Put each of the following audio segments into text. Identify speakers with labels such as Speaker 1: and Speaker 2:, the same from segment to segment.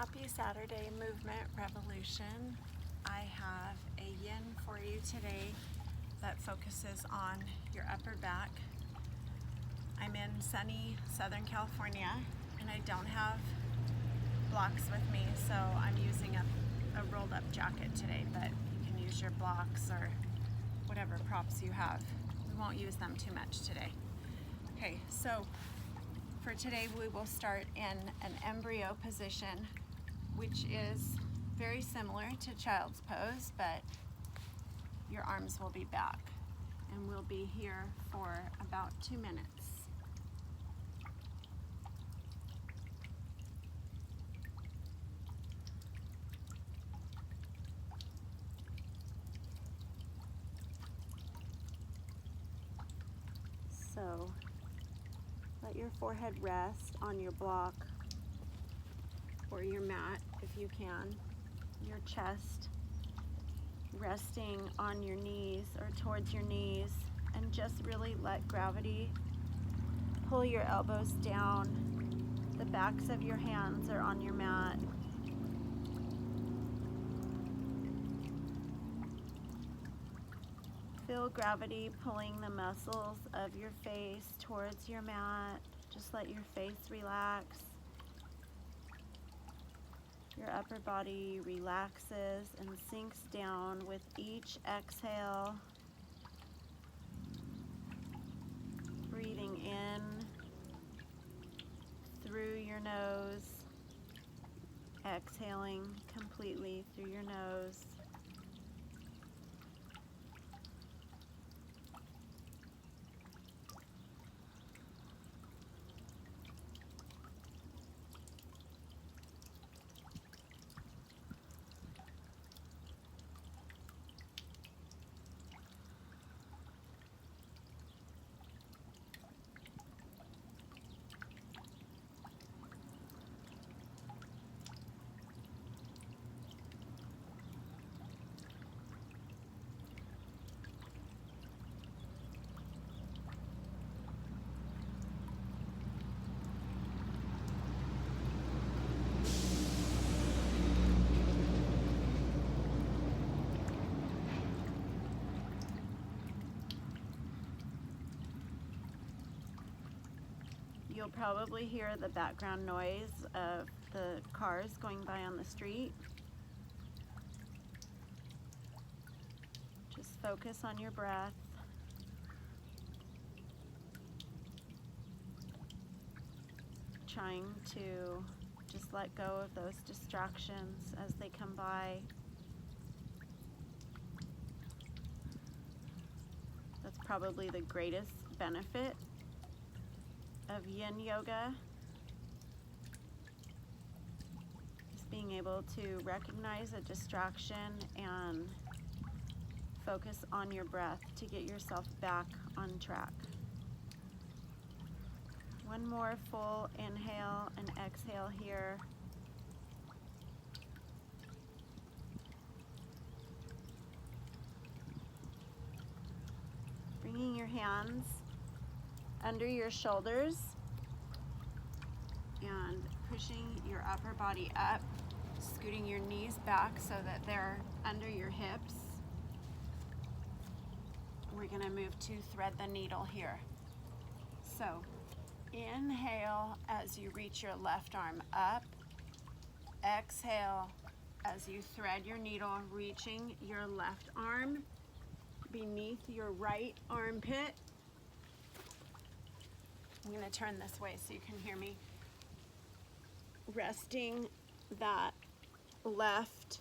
Speaker 1: Happy Saturday, Movement Revolution. I have a yin for you today that focuses on your upper back. I'm in sunny Southern California and I don't have blocks with me, so I'm using a rolled up jacket today, but you can use your blocks or whatever props you have. We won't use them too much today. Okay, so for today we will start in an embryo position, which is very similar to child's pose, but your arms will be back. And we'll be here for about 2 minutes. So let your forehead rest on your block or your mat if you can. Your chest resting on your knees or towards your knees, and just really let gravity pull your elbows down. The backs of your hands are on your mat. Feel gravity pulling the muscles of your face towards your mat. Just let your face relax. Your upper body relaxes and sinks down with each exhale. Breathing in through your nose, exhaling completely through your nose. You'll probably hear the background noise of the cars going by on the street. Just focus on your breath. Trying to just let go of those distractions as they come by. That's probably the greatest benefit of yin yoga, is being able to recognize a distraction and focus on your breath to get yourself back on track. One more full inhale and exhale here. Bringing your hands under your shoulders and pushing your upper body up, scooting your knees back so that they're under your hips. We're going to move to thread the needle here. So inhale as you reach your left arm up. Exhale as you thread your needle, reaching your left arm beneath your right armpit. I'm going to turn this way so you can hear me. Resting that left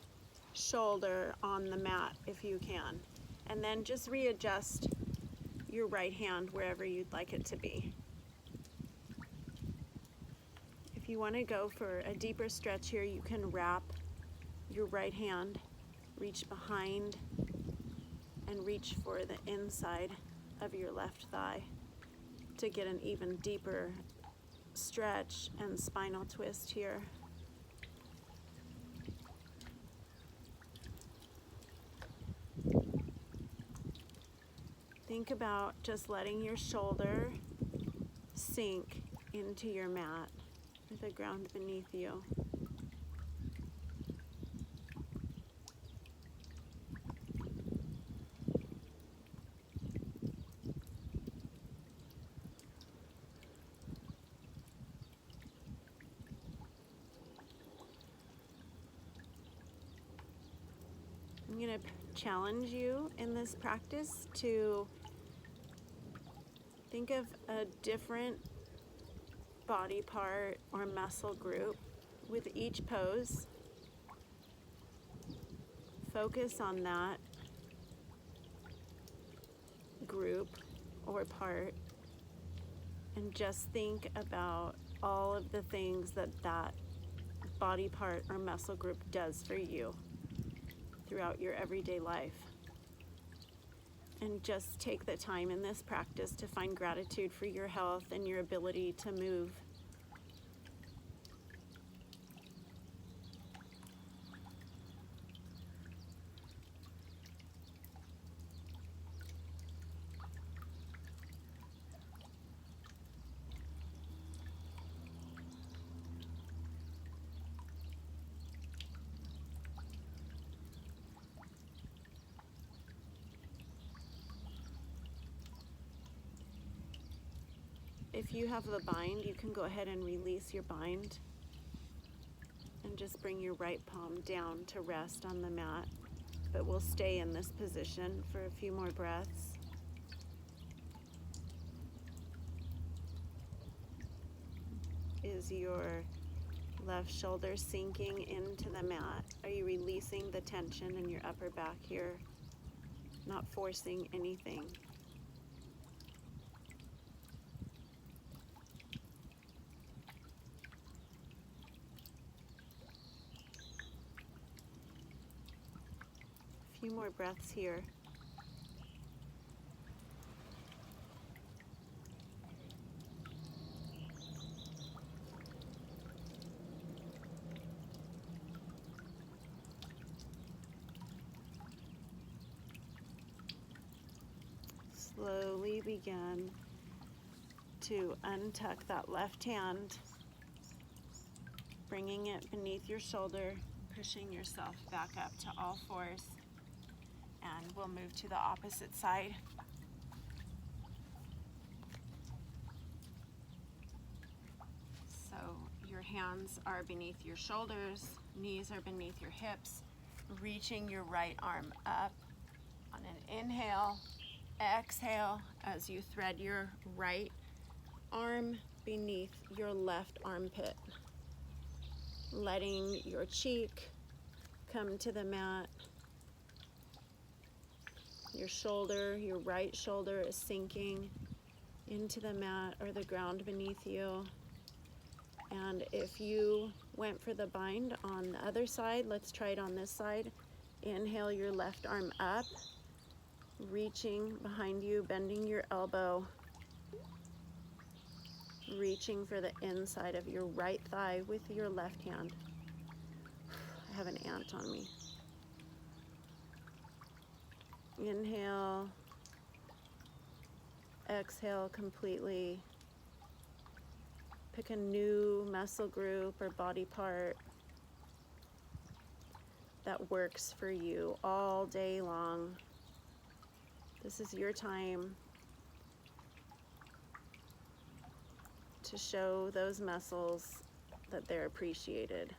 Speaker 1: shoulder on the mat if you can. And then just readjust your right hand wherever you'd like it to be. If you want to go for a deeper stretch here, you can wrap your right hand, reach behind, and reach for the inside of your left thigh to get an even deeper stretch and spinal twist here. Think about just letting your shoulder sink into your mat, the ground beneath you. going to challenge you in this practice to think of a different body part or muscle group with each pose. Focus on that group or part and just think about all of the things that that body part or muscle group does for you throughout your everyday life. And just take the time in this practice to find gratitude for your health and your ability to move. If you have the bind, you can go ahead and release your bind and just bring your right palm down to rest on the mat. But we'll stay in this position for a few more breaths. Is your left shoulder sinking into the mat? Are you releasing the tension in your upper back here? Not forcing anything. A few more breaths here. Slowly begin to untuck that left hand, bringing it beneath your shoulder, pushing yourself back up to all fours, and we'll move to the opposite side. So your hands are beneath your shoulders, knees are beneath your hips, reaching your right arm up on an inhale. Exhale as you thread your right arm beneath your left armpit, letting your cheek come to the mat. Your shoulder, your right shoulder is sinking into the mat or the ground beneath you. And if you went for the bind on the other side, let's try it on this side. Inhale your left arm up, reaching behind you, bending your elbow, reaching for the inside of your right thigh with your left hand. I have an ant on me. Inhale, exhale completely. Pick a new muscle group or body part that works for you all day long. This is your time to show those muscles that they're appreciated.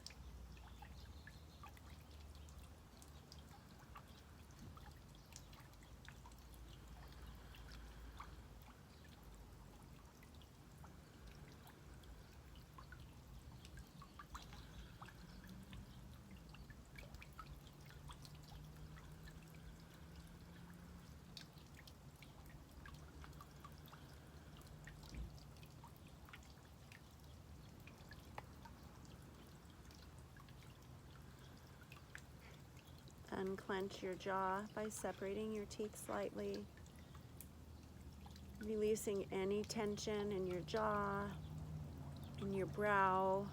Speaker 1: Unclench your jaw by separating your teeth slightly, releasing any tension in your jaw, in your brow,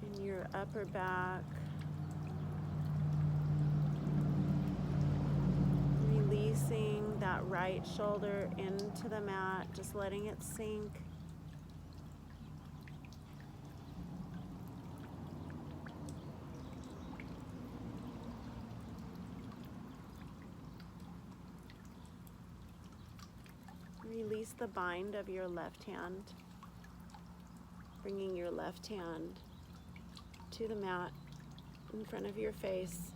Speaker 1: in your upper back. Releasing that right shoulder into the mat, just letting it sink. Release the bind of your left hand, bringing your left hand to the mat in front of your face.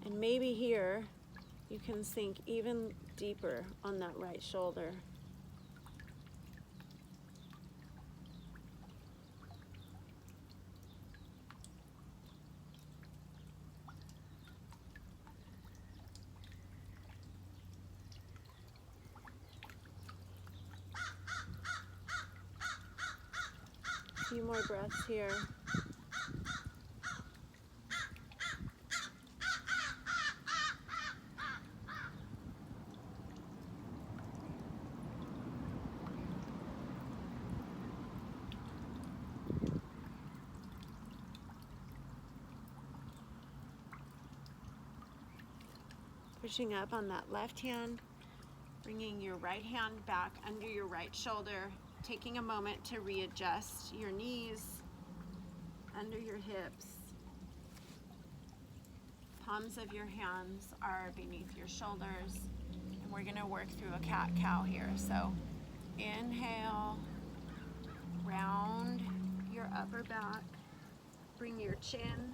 Speaker 1: And maybe here you can sink even deeper on that right shoulder. A few more breaths here. Pushing up on that left hand, bringing your right hand back under your right shoulder, taking a moment to readjust your knees under your hips. Palms of your hands are beneath your shoulders, and we're gonna work through a cat-cow here. So inhale, round your upper back, bring your chin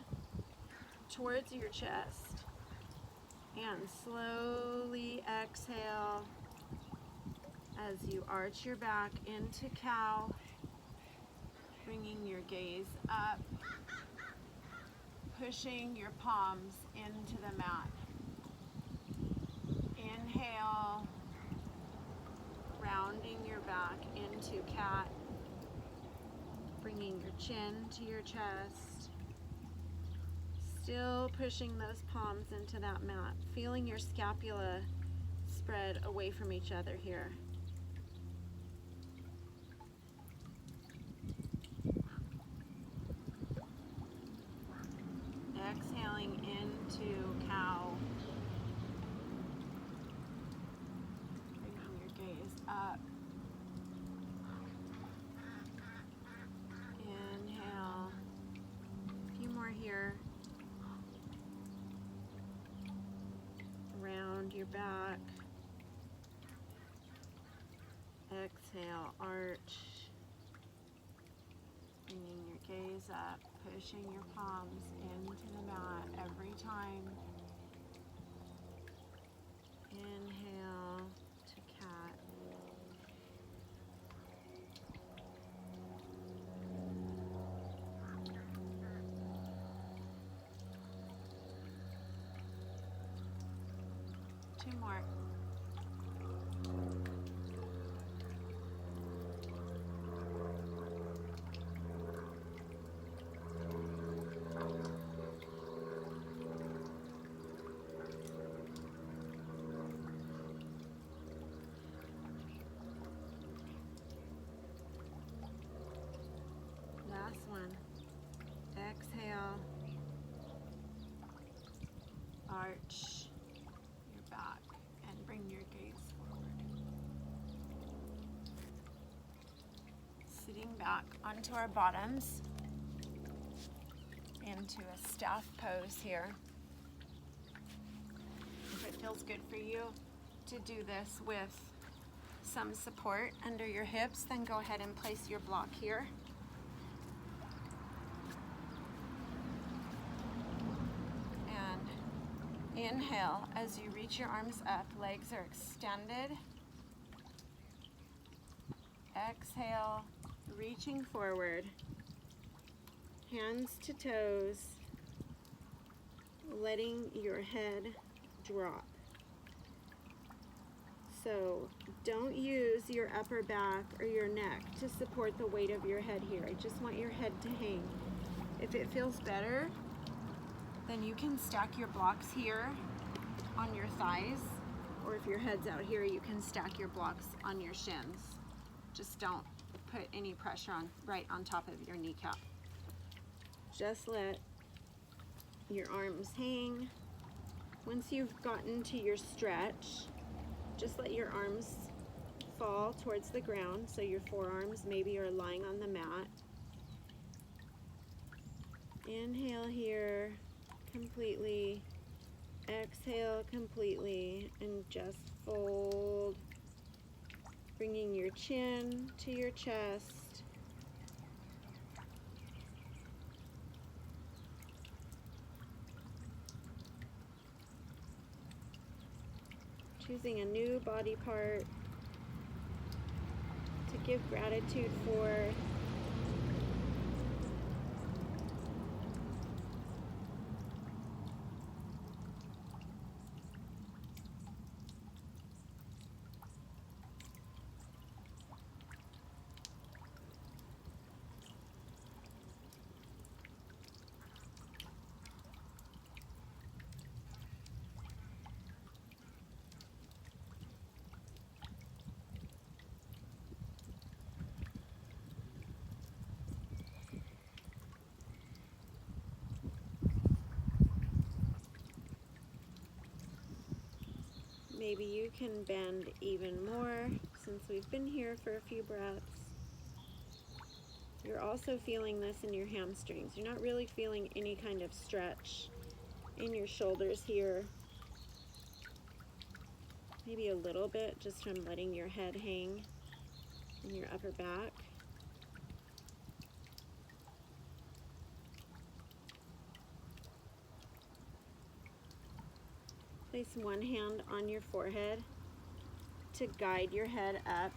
Speaker 1: towards your chest, and slowly exhale as you arch your back into cow, bringing your gaze up, pushing your palms into the mat. Inhale, rounding your back into cat, bringing your chin to your chest, still pushing those palms into that mat, feeling your scapula spread away from each other here. Exhaling into cow. Bringing your gaze up. Inhale. A few more here. Round your back. Exhale, arch. Bringing your gaze up, pushing your palms into the mat every time. Inhale to cat. Two more. Last one. Exhale. Arch your back and bring your gaze forward. Sitting back onto our bottoms into a staff pose here. If it feels good for you to do this with some support under your hips, then go ahead and place your block here. Inhale as you reach your arms up, legs are extended. Exhale, reaching forward, hands to toes, letting your head drop. So don't use your upper back or your neck to support the weight of your head here. I just want your head to hang. If it feels better, then you can stack your blocks here on your thighs, or if your head's out here, you can stack your blocks on your shins. Just don't put any pressure on right on top of your kneecap. Just let your arms hang. Once you've gotten to your stretch, just let your arms fall towards the ground so your forearms maybe are lying on the mat. Inhale here completely, exhale completely, and just fold, bringing your chin to your chest. choosing a new body part to give gratitude for. Maybe you can bend even more since we've been here for a few breaths. You're also feeling this in your hamstrings. You're not really feeling any kind of stretch in your shoulders here. Maybe a little bit just from letting your head hang in your upper back. Place one hand on your forehead to guide your head up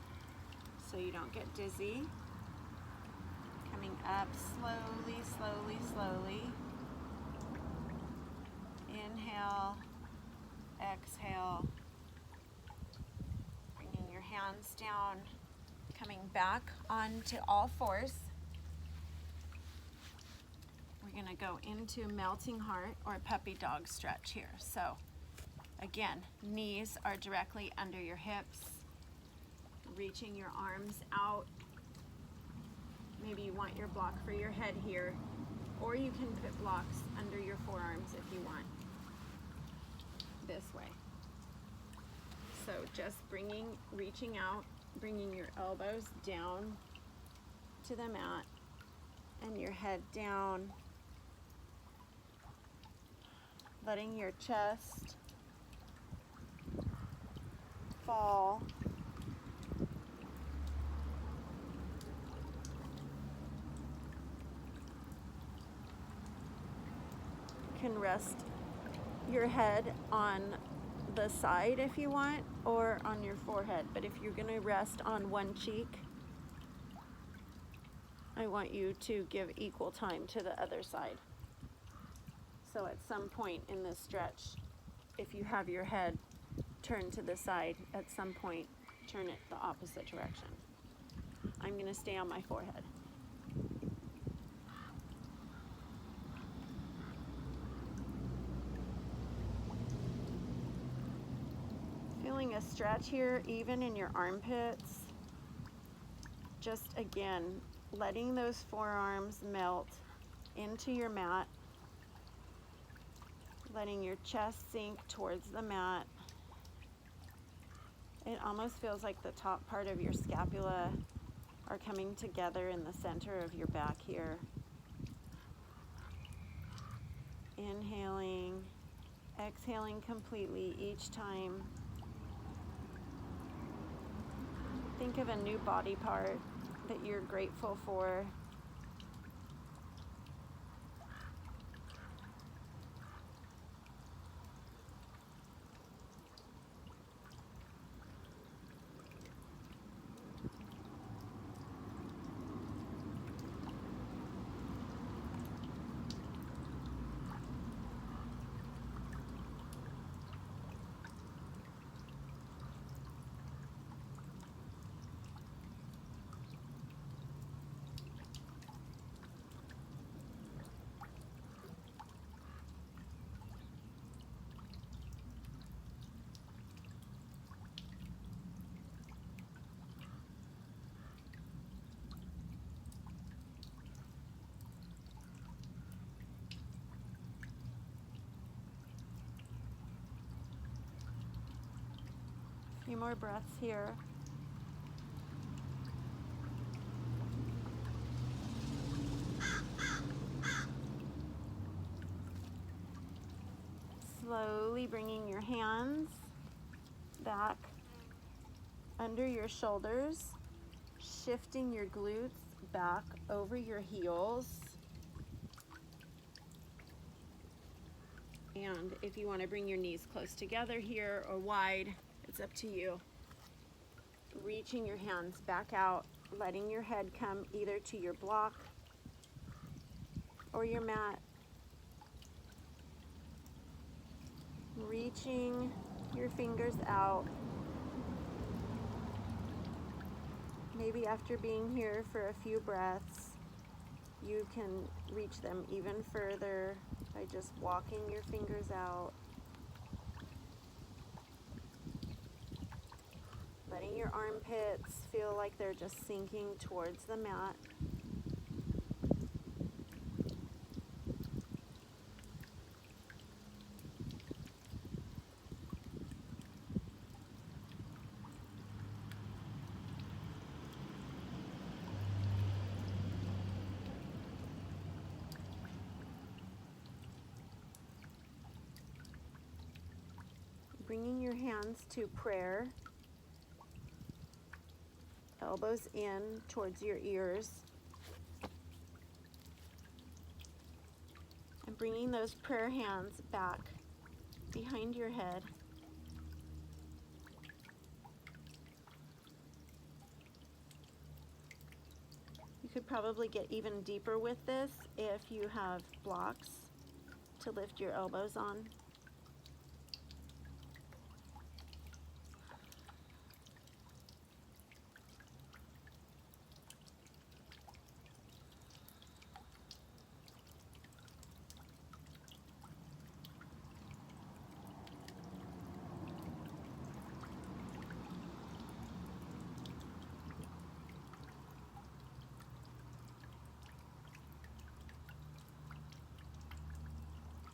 Speaker 1: so you don't get dizzy. Coming up slowly, slowly, slowly. Inhale, exhale. Bringing your hands down, coming back onto all fours. We're going to go into melting heart or puppy dog stretch here. So again, knees are directly under your hips, reaching your arms out. Maybe you want your block for your head here, or you can put blocks under your forearms if you want, this way. So just reaching out, bringing your elbows down to the mat and your head down, letting your chest fall. You can rest your head on the side if you want, or on your forehead. But if you're going to rest on one cheek, I want you to give equal time to the other side. So at some point in this stretch, if you have your head turned to the side, at some point turn it the opposite direction. I'm going to stay on my forehead. Feeling a stretch here, even in your armpits. Just again, letting those forearms melt into your mat, letting your chest sink towards the mat. It almost feels like the top part of your scapula are coming together in the center of your back here. Inhaling, exhaling completely each time. Think of a new body part that you're grateful for. A few more breaths here. Slowly bringing your hands back under your shoulders, shifting your glutes back over your heels. And if you want to bring your knees close together here or wide, It's up to you. Reaching your hands back out, letting your head come either to your block or your mat. Reaching your fingers out. Maybe after being here for a few breaths, you can reach them even further by just walking your fingers out. Letting your armpits feel like they're just sinking towards the mat. Bringing your hands to prayer. Elbows in towards your ears. And bringing those prayer hands back behind your head. You could probably get even deeper with this if you have blocks to lift your elbows on.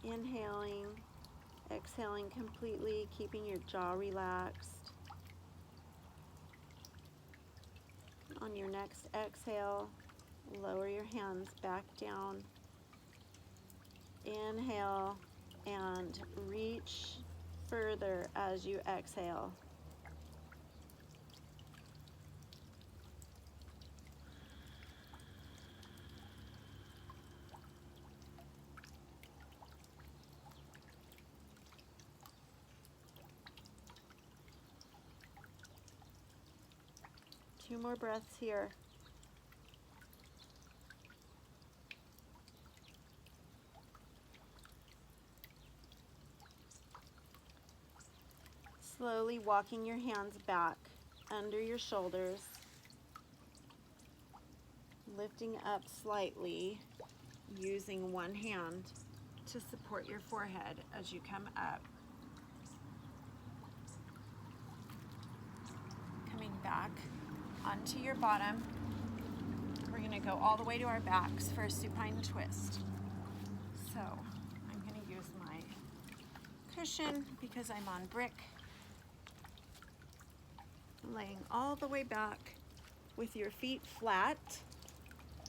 Speaker 1: Inhaling, exhaling completely, keeping your jaw relaxed. On your next exhale, lower your hands back down. Inhale and reach further as you exhale. Two more breaths here. Slowly walking your hands back under your shoulders, lifting up slightly, using one hand to support your forehead as you come up. Coming back onto your bottom. We're going to go all the way to our backs for a supine twist. So I'm going to use my cushion because I'm on brick. Laying all the way back with your feet flat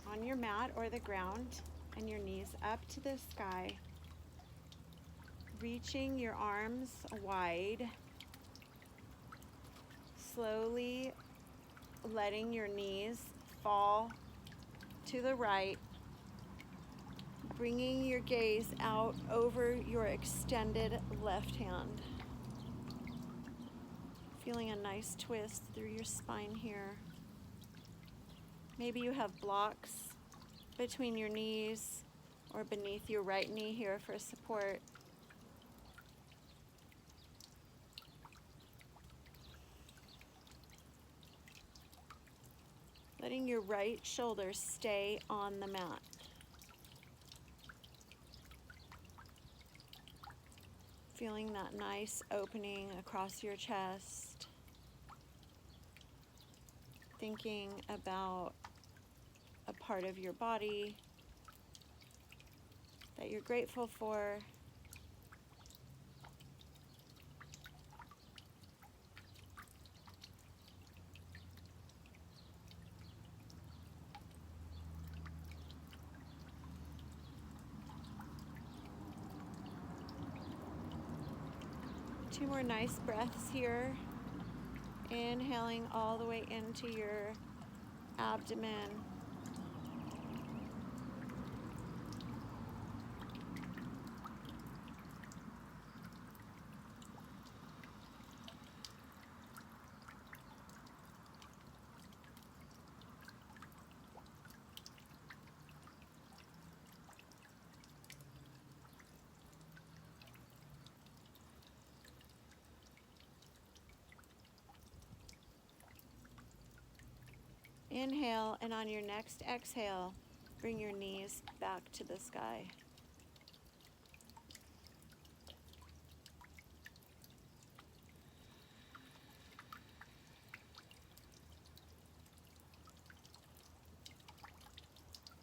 Speaker 1: on your mat or the ground and your knees up to the sky. Reaching your arms wide. Slowly letting your knees fall to the right. Bringing your gaze out over your extended left hand. Feeling a nice twist through your spine here. Maybe you have blocks between your knees or beneath your right knee here for support. Letting your right shoulder stay on the mat. Feeling that nice opening across your chest. Thinking about a part of your body that you're grateful for. Two more nice breaths here. Inhaling all the way into your abdomen. Inhale, and on your next exhale, bring your knees back to the sky.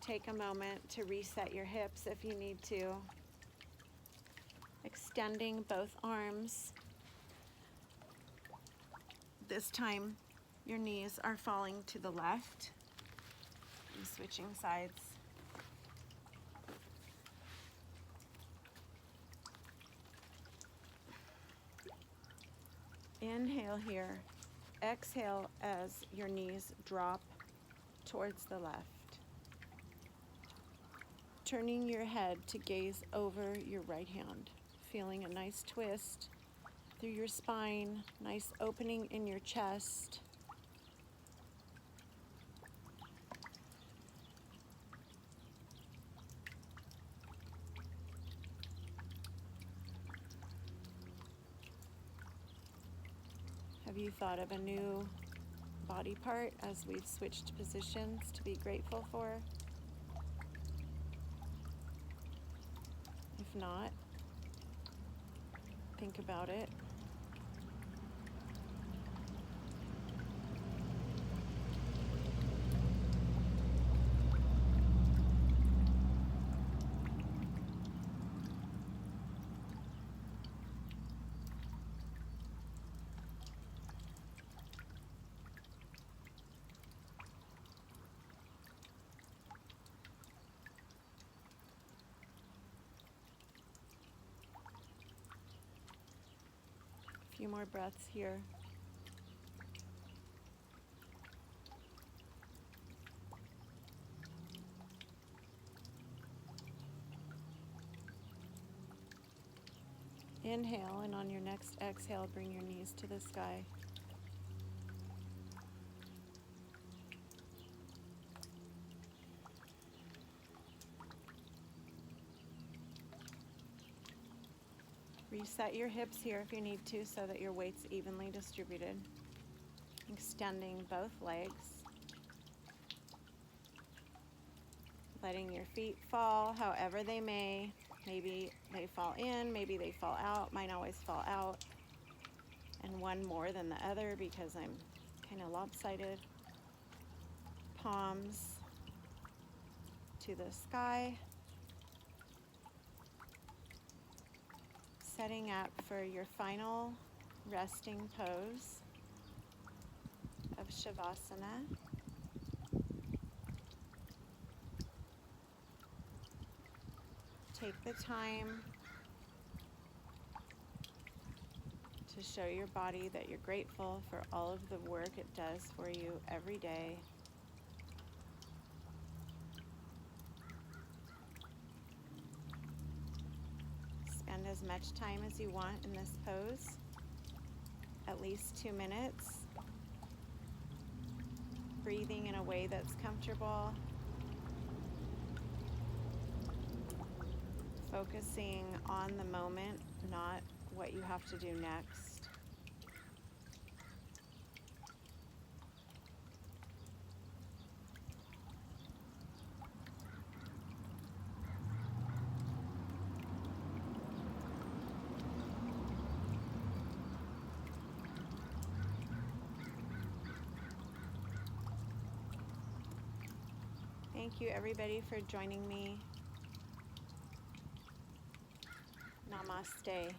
Speaker 1: Take a moment to reset your hips if you need to. Extending both arms. This time, your knees are falling to the left. I'm switching sides. Inhale here. Exhale as your knees drop towards the left. Turning your head to gaze over your right hand. Feeling a nice twist through your spine, nice opening in your chest. Have you thought of a new body part as we've switched positions to be grateful for? If not, think about it. A few more breaths here. Inhale, and on your next exhale, bring your knees to the sky. Reset your hips here if you need to so that your weight's evenly distributed. Extending both legs. Letting your feet fall however they may. Maybe they fall in, maybe they fall out. Mine always fall out. And one more than the other because I'm kind of lopsided. Palms to the sky. Setting up for your final resting pose of Shavasana. Take the time to show your body that you're grateful for all of the work it does for you every day. Spend as much time as you want in this pose, at least 2 minutes. Breathing in a way that's comfortable. Focusing on the moment, not what you have to do next. Thank you everybody for joining me. Namaste.